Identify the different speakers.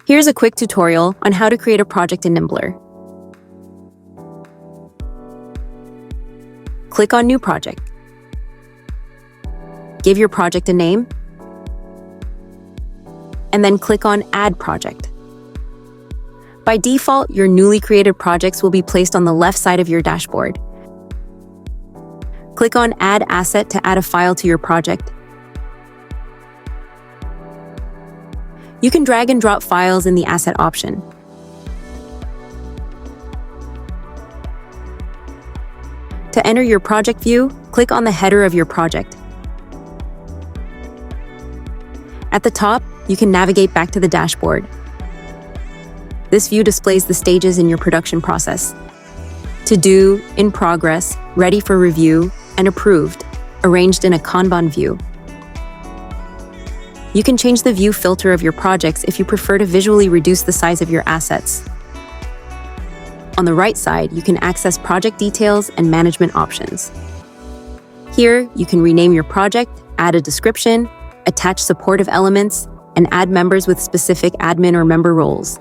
Speaker 1: Here's a quick tutorial on how to create a project in Niimblr. Click on New Project. Give your project a name, and then click on Add Project. By default, your newly created projects will be placed on the left side of your dashboard. Click on Add Asset to add a file to your project. You can drag and drop files in the Asset option. To enter your project view, click on the header of your project. At the top, you can navigate back to the dashboard. This view displays the stages in your production process: to do, in progress, ready for review, and approved, arranged in a Kanban view. You can change the view filter of your projects if you prefer to visually reduce the size of your assets. On the right side, you can access project details and management options. Here, you can rename your project, add a description, attach supportive elements, and add members with specific admin or member roles.